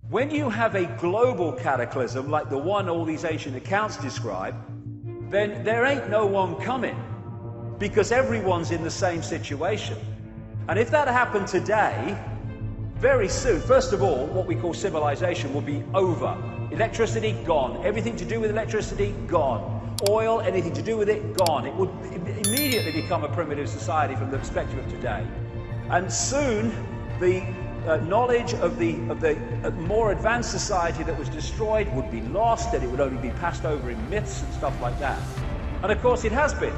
When you have a global cataclysm, like the one all these ancient accounts describe, then there ain't no one coming, because everyone's in the same situation. And if that happened today, very soon, first of all, what we call civilization will be over. Electricity, gone. Everything to do with electricity, gone. Oil, anything to do with it, gone. It would immediately become a primitive society from the perspective of today. And soon, the knowledge of the more advanced society that was destroyed would be lost, and it would only be passed over in myths and stuff like that. And of course, it has been.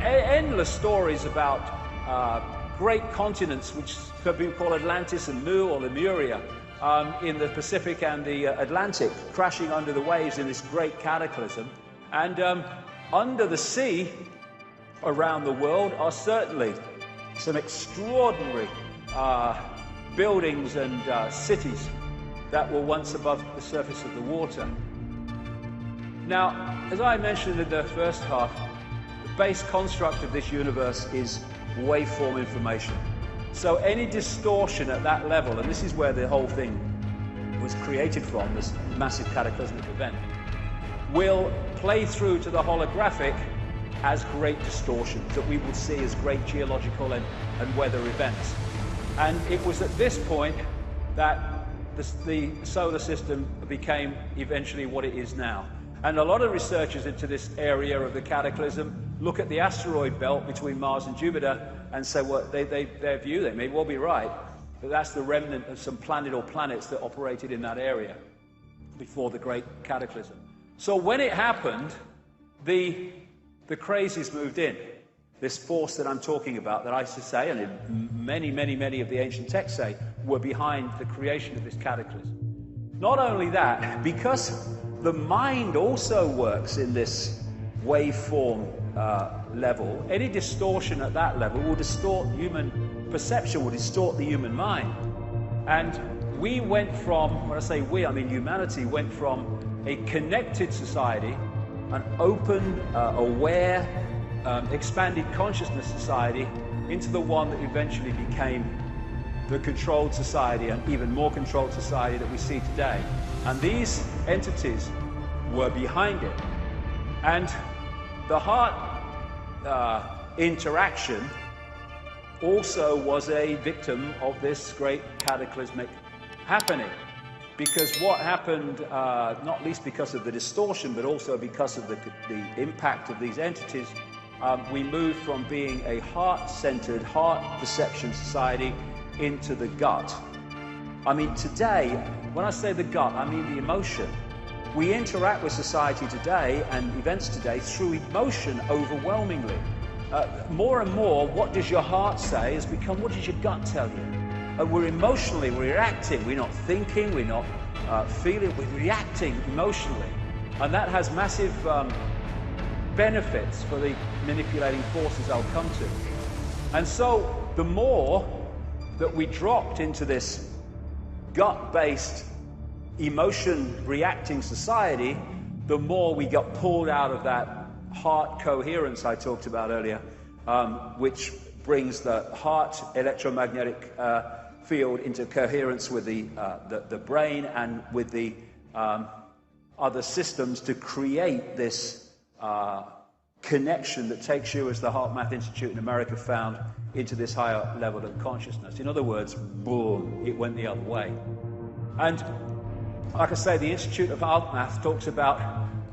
Endless stories about great continents, which people call Atlantis and Mu or Lemuria, in the Pacific and the Atlantic, crashing under the waves in this great cataclysm. And under the sea around the world are certainly some extraordinary buildings and cities that were once above the surface of the water. Now, as I mentioned in the first half, the base construct of this universe is waveform information. So any distortion at that level, and this is where the whole thing was created from, this massive cataclysmic event, will play through to the holographic as great distortions that we will see as great geological and weather events. And it was at this point that the solar system became eventually what it is now. And a lot of researchers into this area of the cataclysm look at the asteroid belt between Mars and Jupiter and say, well, their view, they may well be right, but that's the remnant of some planet or planets that operated in that area before the great cataclysm. So when it happened, the crazies moved in. This force that I'm talking about, that I say, and many of the ancient texts say, were behind the creation of this cataclysm. Not only that, because the mind also works in this waveform level, any distortion at that level will distort human perception, will distort the human mind. And we went from, when I say we, I mean humanity, went from a connected society, an open, aware, expanded consciousness society, into the one that eventually became the controlled society, and even more controlled society that we see today. And these entities were behind it. And the heart interaction also was a victim of this great cataclysmic happening. Because what happened, not least because of the distortion, but also because of the impact of these entities, we moved from being a heart-centered, heart perception society into the gut. I mean, today, when I say the gut, I mean the emotion. We interact with society today and events today through emotion overwhelmingly. More and more, what does your heart say has become, what does your gut tell you? And we're reacting. We're not thinking, we're not feeling, we're reacting emotionally. And that has massive benefits for the manipulating forces I'll come to. And so the more that we dropped into this gut-based emotion-reacting society, the more we got pulled out of that heart coherence I talked about earlier, which brings the heart electromagnetic field into coherence with the brain and with the other systems to create this connection that takes you, as the Heart Math Institute in America found, into this higher level of consciousness. In other words, boom, it went the other way. And like I say, the Institute of Heart Math talks about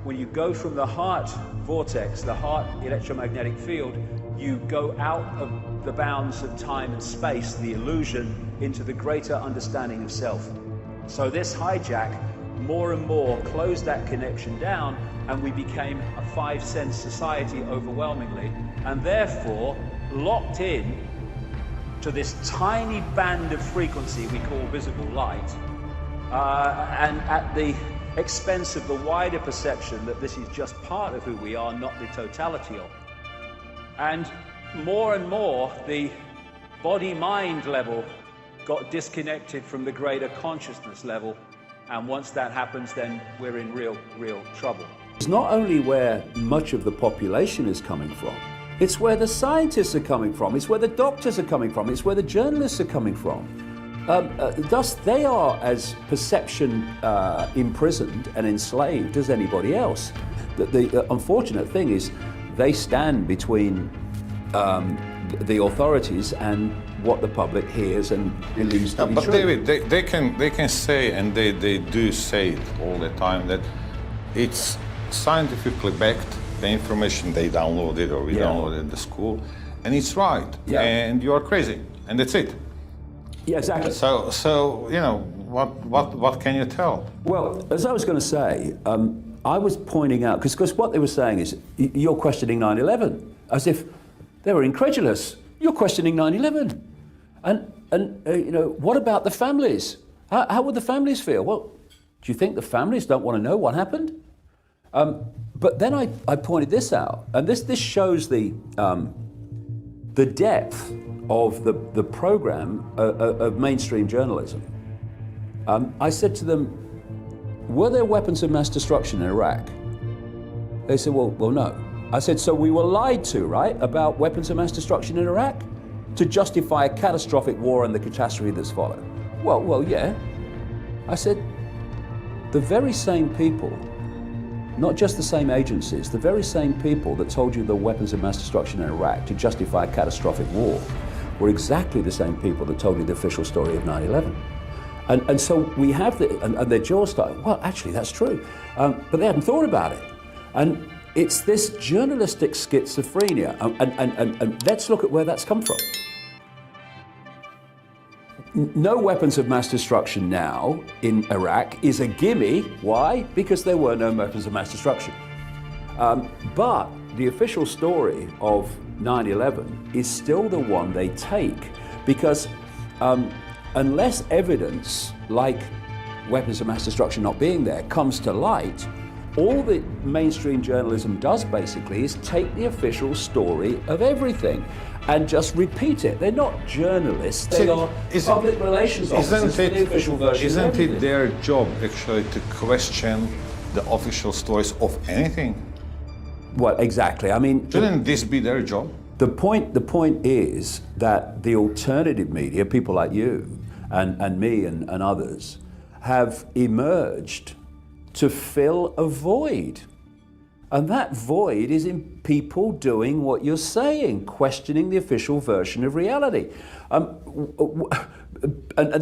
when you go from the heart vortex, the heart electromagnetic field, you go out of the bounds of time and space, the illusion, into the greater understanding of self. So this hijack more and more closed that connection down, and we became a five-sense society overwhelmingly, and therefore locked in to this tiny band of frequency we call visible light, and at the expense of the wider perception that this is just part of who we are, not the totality of. And more, the body-mind level got disconnected from the greater consciousness level, and once that happens, then we're in real trouble. It's not only where much of the population is coming from, it's where the scientists are coming from, it's where the doctors are coming from, it's where the journalists are coming from. Thus, they are as perception imprisoned and enslaved as anybody else. The unfortunate thing is they stand between the authorities and what the public hears and believes to be but true. David, they can say, and they do say it all the time, that it's scientifically backed, the information they downloaded or we downloaded in the school, and it's right, and you are crazy, and that's it. Yeah, exactly. So you know, what can you tell? Well, as I was going to say, I was pointing out, because what they were saying is, you're questioning 9/11, as if they were incredulous. You're questioning 9/11. And you know, what about the families? How would the families feel? Well, do you think the families don't want to know what happened? But then I pointed this out, and this shows the depth of the program of mainstream journalism. I said to them, were there weapons of mass destruction in Iraq? They said, well, no. I said, so we were lied to, right, about weapons of mass destruction in Iraq to justify a catastrophic war and the catastrophe that's followed? Well, yeah. I said, the very same people, not just the same agencies, the very same people that told you the weapons of mass destruction in Iraq to justify a catastrophic war were exactly the same people that told you the official story of 9/11. And so we have and their jaws started, well, actually, that's true. But they hadn't thought about it. And it's this journalistic schizophrenia. And let's look at where that's come from. No weapons of mass destruction now in Iraq is a gimme. Why? Because there were no weapons of mass destruction. But the official story of 9/11 is still the one they take, because unless evidence like weapons of mass destruction not being there comes to light, all that mainstream journalism does basically is take the official story of everything and just repeat it. They're not journalists, they are public relations officers for the official version. Isn't it their job actually to question the official stories of anything? Well, exactly. I mean, shouldn't this be their job? The point is that the alternative media, people like you and me and others, have emerged to fill a void. And that void is in people doing what you're saying, questioning the official version of reality, and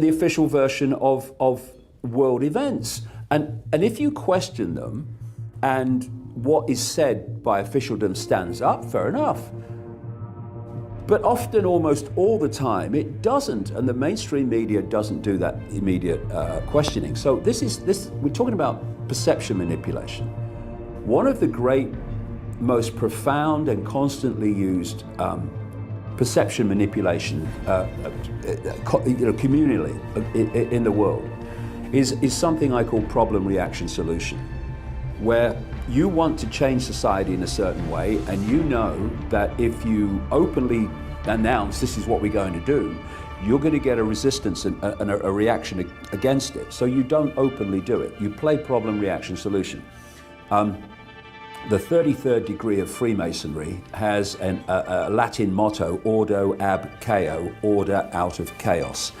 the official version of world events. And if you question them and what is said by officialdom stands up, fair enough. But often, almost all the time, it doesn't, and the mainstream media doesn't do that immediate questioning. So we're talking about perception manipulation. One of the great, most profound and constantly used perception manipulation, communally in the world, is something I call problem reaction solution, where you want to change society in a certain way, and you know that if you openly announce this is what we're going to do, you're going to get a resistance and a reaction against it. So you don't openly do it. You play problem reaction solution. The 33rd degree of Freemasonry has a Latin motto, ordo ab chaos, order out of chaos.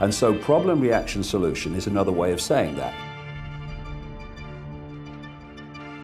And so problem reaction solution is another way of saying that.